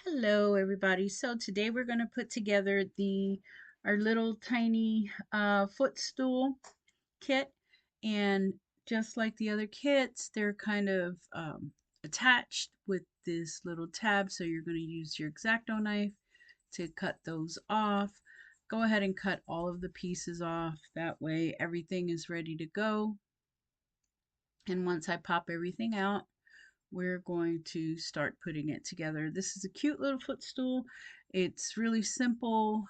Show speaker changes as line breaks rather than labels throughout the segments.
Hello everybody. So today we're going to put together the our little tiny footstool kit, and just like the other kits, they're kind of attached with this little tab, so you're going to use your X-Acto knife to cut those off. Go ahead and cut all of the pieces off, that way everything is ready to go. And once I pop everything out, we're going to start putting it together. This is a cute little footstool. It's really simple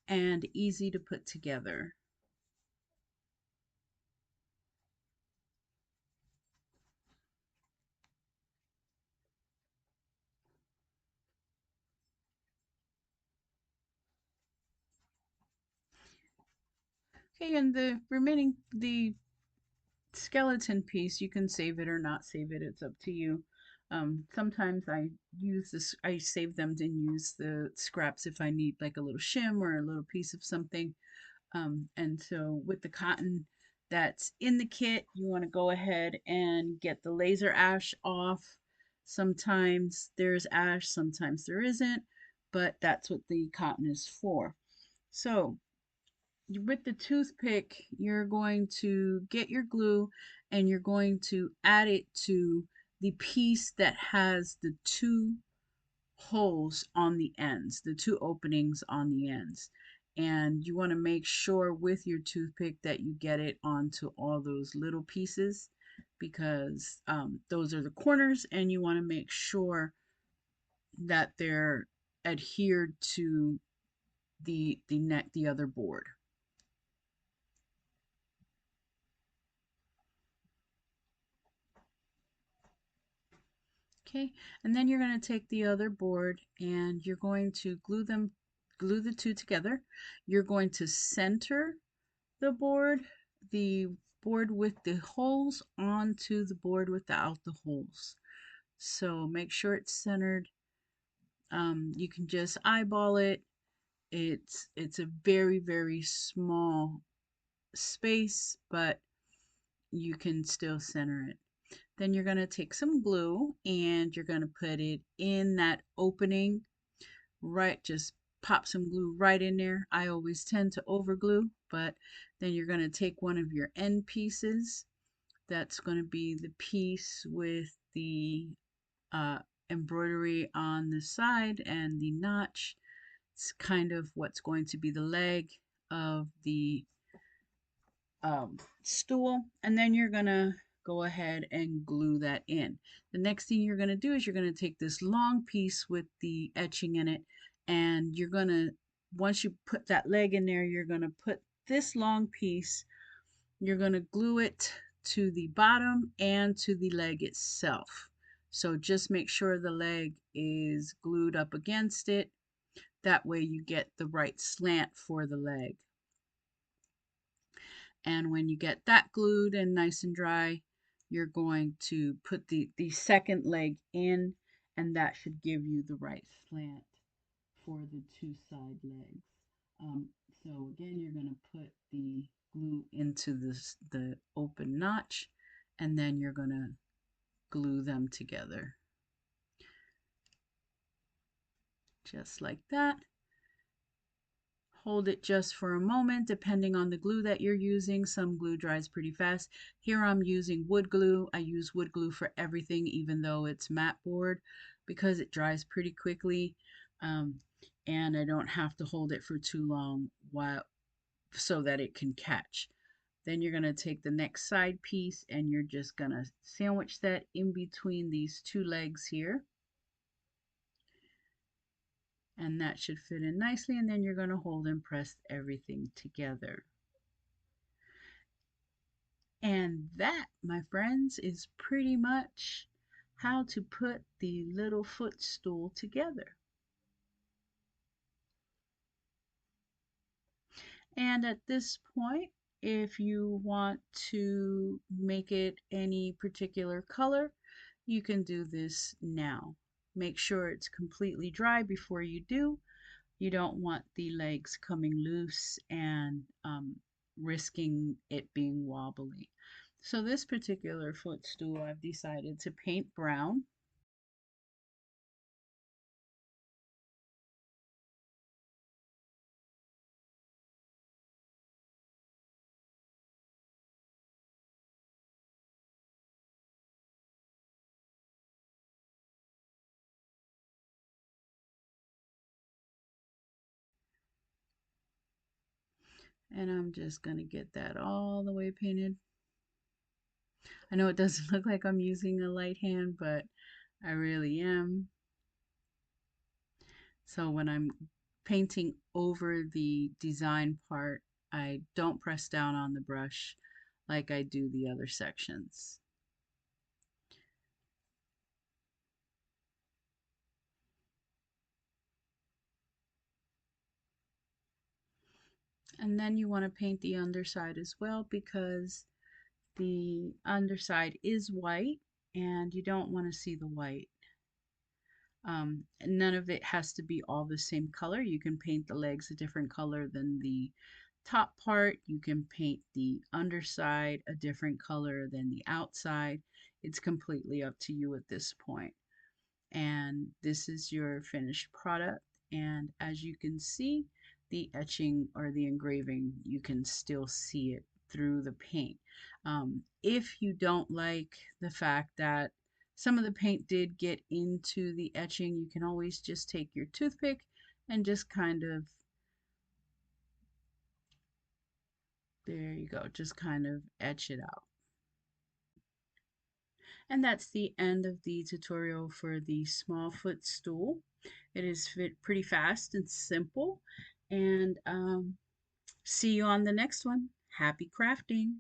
and easy to put together. Okay, and the skeleton piece, you can save it or not save it. It's up to you. Sometimes I save them and use the scraps if I need like a little shim or a little piece of something. And so with the cotton that's in the kit, you want to go ahead and get the laser ash off. Sometimes there's ash, sometimes there isn't, but that's what the cotton is for. So with the toothpick, you're going to get your glue and you're going to add it to the piece that has the two holes on the ends, the two openings on the ends. And you want to make sure with your toothpick that you get it onto all those little pieces, because those are the corners, and you want to make sure that they're adhered to the other board. Okay, and then you're going to take the other board and you're going to glue the two together. You're going to center the board, the board with the holes onto the board without the holes. So make sure it's centered. You can just eyeball it. It's a very small space, but you can still center it. Then you're going to take some glue and you're going to put it in that opening, right? Just pop some glue right in there. I always tend to over glue, but then you're going to take one of your end pieces. That's going to be the piece with the uh, embroidery on the side and the notch. It's kind of what's going to be the leg of the stool, and then you're gonna go ahead and glue that in. The next thing you're gonna do is you're gonna take this long piece with the etching in it, and you're gonna, once you put that leg in there, you're gonna put this long piece, you're gonna glue it to the bottom and to the leg itself. So just make sure the leg is glued up against it. That way you get the right slant for the leg. And when you get that glued and nice and dry, you're going to put the second leg in, and that should give you the right slant for the two side legs. Um, so again, you're going to put the glue into the open notch, and then you're going to glue them together. Just like that. Hold it just for a moment, depending on the glue that you're using. Some glue dries pretty fast. Here I'm using wood glue. I use wood glue for everything, even though it's matte board, because it dries pretty quickly. Um, and I don't have to hold it for too long so that it can catch. Then you're going to take the next side piece and you're just going to sandwich that in between these two legs here. And that should fit in nicely, and then you're going to hold and press everything together. And that, my friends, is pretty much how to put the little footstool together. And at this point, if you want to make it any particular color, you can do this now. Make sure it's completely dry before you do. You don't want the legs coming loose and risking it being wobbly. So this particular footstool I've decided to paint brown. And I'm just going to get that all the way painted. I know it doesn't look like I'm using a light hand, but I really am. So when I'm painting over the design part, I don't press down on the brush like I do the other sections. And then you want to paint the underside as well because the underside is white and you don't want to see the white. None of it has to be all the same color. You can paint the legs a different color than the top part. You can paint the underside a different color than the outside. It's completely up to you at this point. And this is your finished product. And as you can see, the etching or the engraving, you can still see it through the paint. If you don't like the fact that some of the paint did get into the etching, you can always just take your toothpick and just kind of, there you go, just kind of etch it out. And that's the end of the tutorial for the small foot stool. It is pretty fast and simple. And see you on the next one. Happy crafting!